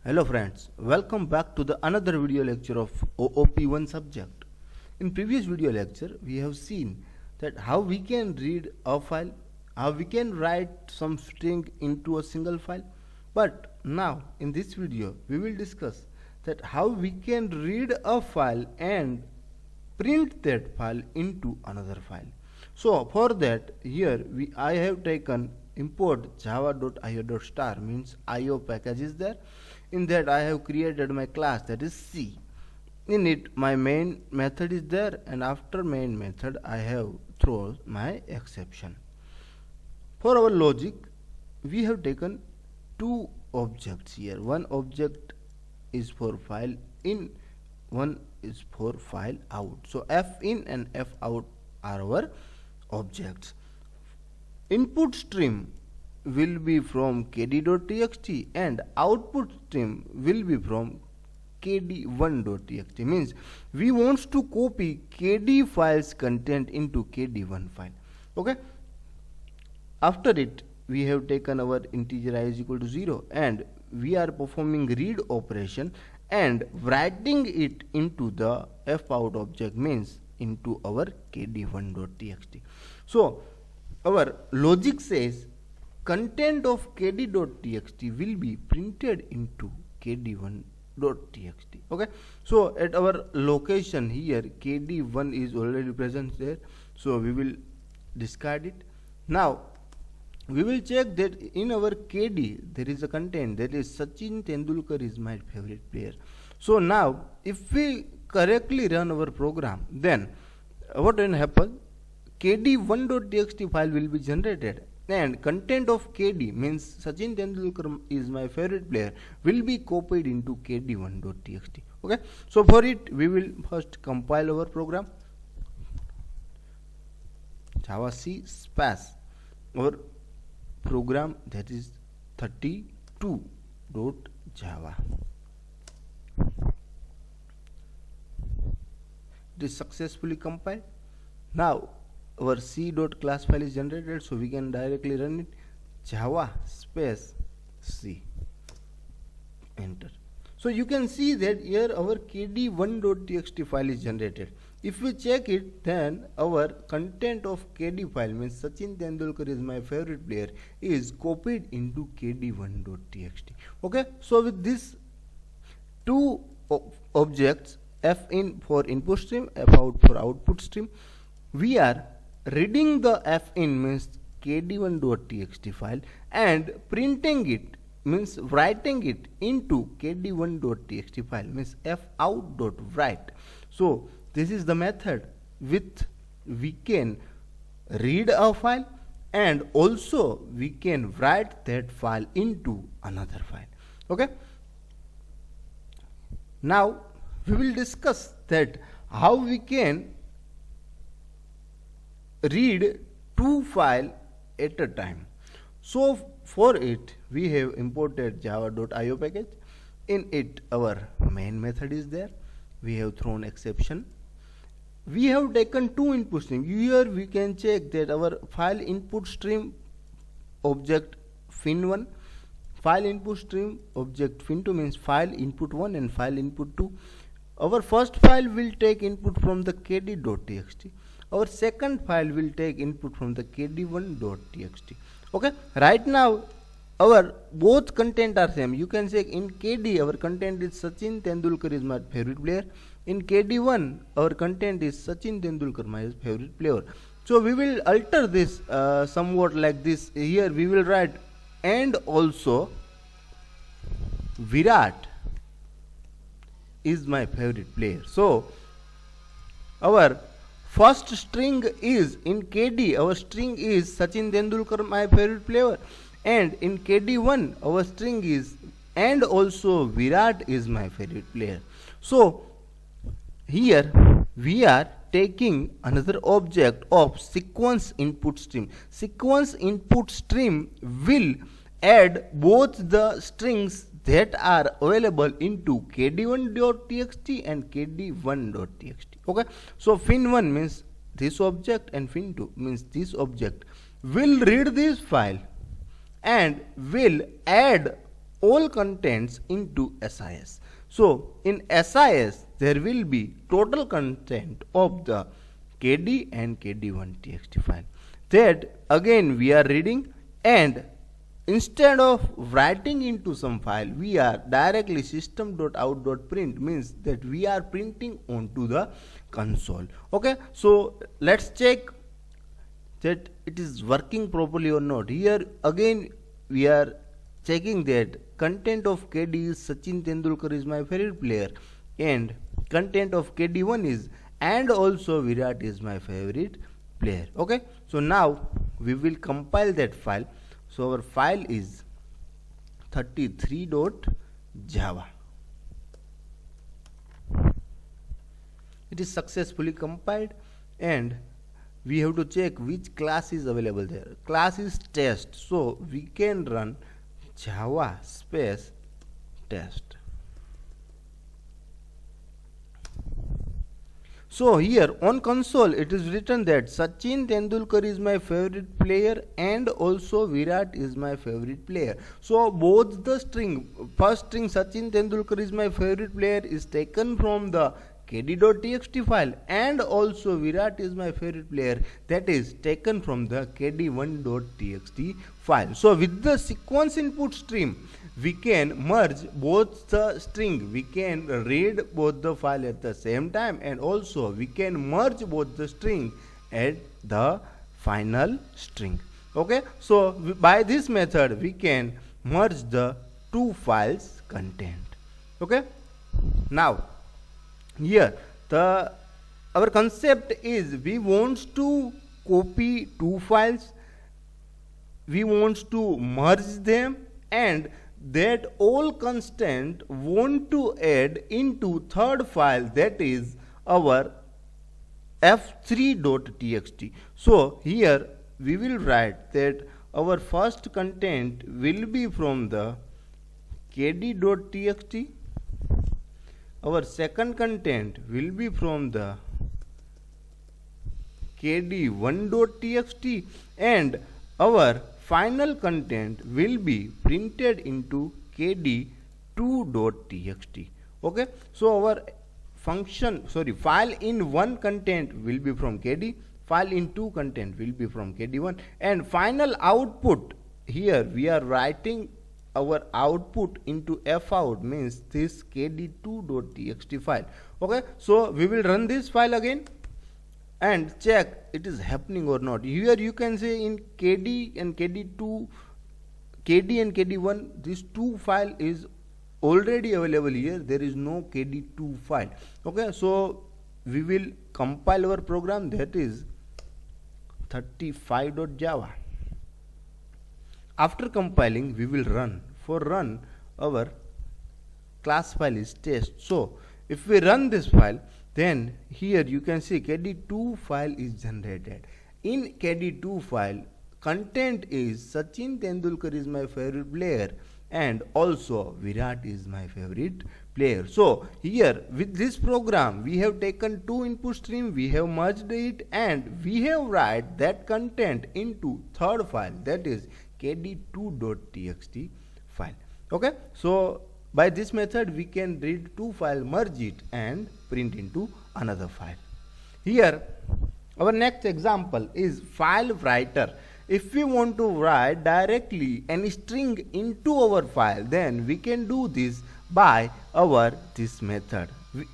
Hello friends, welcome back to the another video lecture of OOP1 subject. In previous video lecture, we have seen that how we can read a file, how we can write some string into a single file. But now in this video, we will discuss that how we can read a file and print that file into another file. So for that, here I have taken import java.io.star, means IO package is there. In that I have created my class, that is C. In it my main method is there, and after main method I have thrown my exception. For our logic, we have taken two objects here. One object is for file in, one is for file out. So f in and f out are our objects. Input stream will be from kd.txt and output stream will be from kd1.txt, means we want to copy kd files content into kd1 file. Okay, after it we have taken our integer I is equal to 0 and we are performing read operation and writing it into the f out object, means into our kd1.txt. So our logic says content of kd.txt will be printed into kd1.txt. okay, so at our location here kd1 is already present there, so we will discard it. Now we will check that in our kd there is a content that is Sachin Tendulkar is my favorite player. So now if we correctly run our program, then what will happen? kd1.txt file will be generated and content of kd, means Sachin Tendulkar is my favorite player, will be copied into kd1.txt. okay, so for it we will first compile our program, java c space our program, that is 32.java. It is successfully compiled. Now our c.class file is generated, so we can directly run it, java space c, enter. So you can see that here our kd1.txt file is generated. If we check it, then our content of kd file, means Sachin Tendulkar is my favorite player, is copied into kd1.txt. okay, so with this two objects, f in for input stream, f out for output stream, we are reading the f in, means kd1.txt file, and printing it, means writing it into kd1.txt file, means f out.write. So this is the method with we can read a file and also we can write that file into another file. okay, now we will discuss that how we can read two files at a time. So for it we have imported java.io package. In it our main method is there, we have thrown exception. We have taken two input streams. Here we can check that our file input stream object fin1, file input stream object fin2, means file input 1 and file input 2. Our first file will take input from the kd.txt. Our second file will take input from the kd1.txt. okay, right now our both content are same. You can say in kd our content is Sachin Tendulkar is my favorite player. In kd1 our content is Sachin Tendulkar my favorite player. So we will alter this somewhat like this. Here we will write and also Virat is my favorite player. So our first string is in kd, our string is Sachin Tendulkar my favorite player, and in kd1 our string is and also Virat is my favorite player. So here we are taking another object of sequence input stream. Sequence input stream will add both the strings that are available into kd1.txt and kd1.txt. okay, so fin1 means this object and fin2 means this object will read this file and will add all contents into SIS. So in SIS there will be total content of the KD and KD1 txt file that again we are reading, and instead of writing into some file we are directly system.out.print, means that we are printing onto the console. Okay, so let's check that it is working properly or not. Here again we are checking that content of KD is Sachin Tendulkar is my favorite player, and content of KD1 is and also Virat is my favorite player. Okay, so now we will compile that file. So our file is 33.java. It is successfully compiled, and we have to check which class is available there. Class is test, so we can run java space test. So here on console it is written that Sachin Tendulkar is my favorite player and also Virat is my favorite player. So both the string, first string Sachin Tendulkar is my favorite player is taken from the kd.txt file, and also Virat is my favorite player, that is taken from the kd1.txt file. So with the sequence input stream we can merge both the string, we can read both the file at the same time, and also we can merge both the string at the final string. Okay, so by this method we can merge the two files content. Okay, now here our concept is we want to copy two files, we want to merge them, and that all constant want to add into third file, that is our f3.txt. So here we will write that our first content will be from the kd.txt, our second content will be from the kd1.txt, and our final content will be printed into kd2.txt. Okay, so our file in one content will be from kd, file in two content will be from kd1, and final output, here we are writing our output into fout, means this kd2.txt file. Okay, so we will run this file again and check it is happening or not. Here you can say in KD and KD2, KD and KD1, this two file is already available here. There is no KD2 file. Okay, so we will compile our program, that is 35.java. After compiling we will run. For run, our class file is test. So if we run this file, then here you can see kd2 file is generated. In kd2 file content is Sachin Tendulkar is my favorite player and also Virat is my favorite player. So here with this program we have taken two input stream, we have merged it, and we have write that content into third file, that is kd2.txt file. Okay, so by this method we can read two files, merge it and print into another file. Here our next example is file writer. If we want to write directly any string into our file, then we can do this by this method.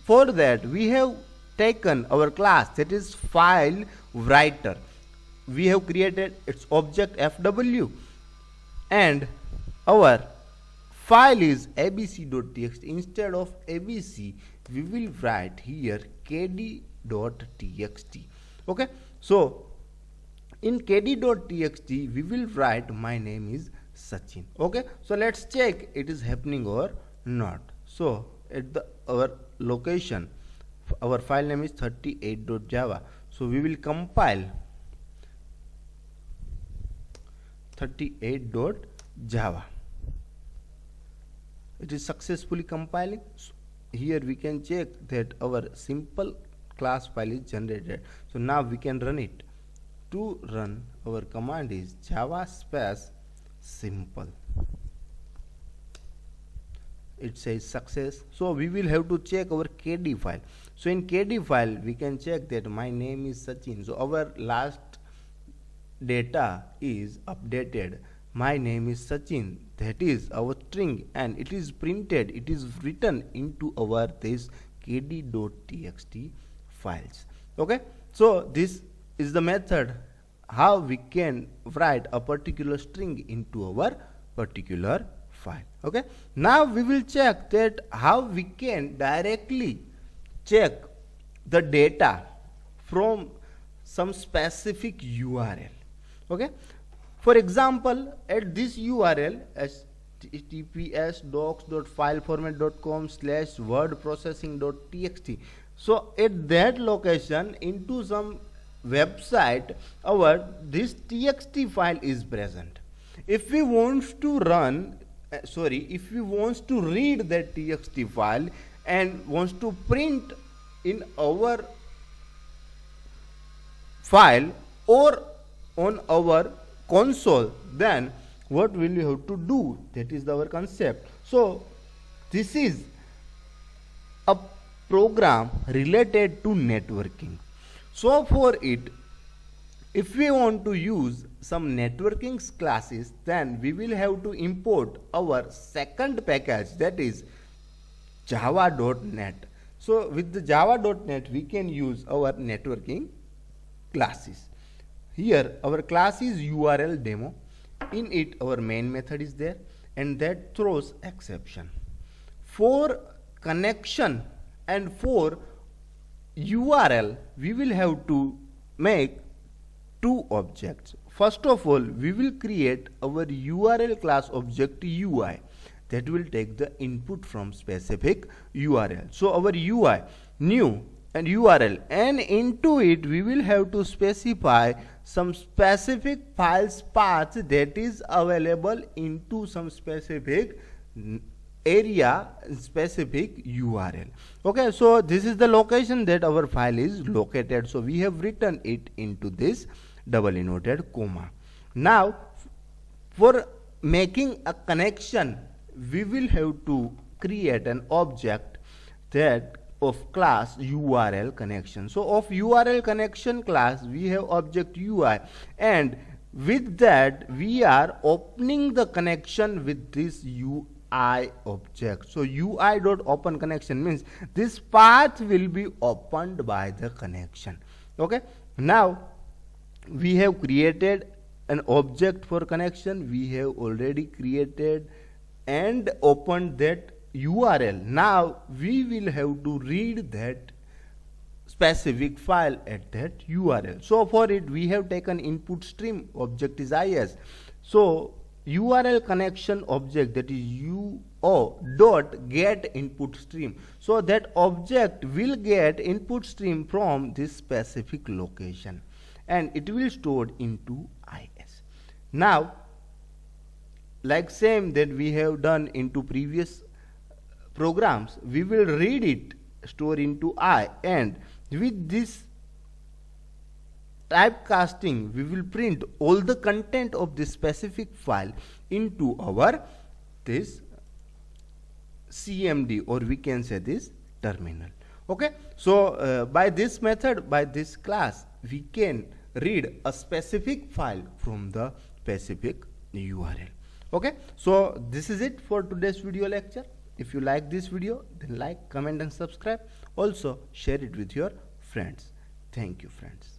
For that we have taken our class, that is file writer. We have created its object fw, and our file is abc.txt. Instead of abc we will write here kd.txt. okay, so in kd.txt we will write my name is Sachin. Okay, so let's check it is happening or not. So at our location our file name is 38.java. So we will compile 38.java. It is successfully compiling. So here we can check that our simple class file is generated. So now we can run it. To run, our command is java space simple. it says success. So we will have to check our KD file. So in KD file we can check that my name is Sachin. So our last data is updated. My name is Sachin, that is our string, and it is printed, it is written into our this kd.txt files. Okay, so this is the method how we can write a particular string into our particular file. Okay, now we will check that how we can directly check the data from some specific URL. Okay, for example, at this URL https://docs.fileformat.com/wordprocessing.txt, so at that location into some website our this txt file is present. If we want to run if we want to read that txt file and wants to print in our file or on our console, then what will you have to do? That is our concept. So this is a program related to networking. So for it, if we want to use some networking classes, then we will have to import our second package, that is java.net. So with the java.net we can use our networking classes. Here our class is URL demo. In it our main method is there and that throws exception. For connection and for URL we will have to make two objects. First of all, we will create our URL class object UI that will take the input from specific URL. So our UI new and URL, and into it we will have to specify some specific files path that is available into some specific area, specific URL. Okay, so this is the location that our file is located. So we have written it into this double inverted comma. Now for making a connection we will have to create an object that of class URL connection. So of URL connection class we have object UI, and with that we are opening the connection with this UI object. So UI.open connection means this path will be opened by the connection. Okay, now we have created an object for connection, we have already created and opened that URL. Now we will have to read that specific file at that URL. So for it we have taken input stream, object is IS. So URL connection object, that is UO dot get input stream. So that object will get input stream from this specific location and it will stored into IS. Now like same that we have done into previous programs, we will read it, store into I, and with this typecasting we will print all the content of this specific file into our this CMD, or we can say this terminal. Okay, so by this method, by this class, we can read a specific file from the specific URL. Okay, so this is it for today's video lecture. If you like this video, then like, comment and subscribe. Also share it with your friends. Thank you, friends.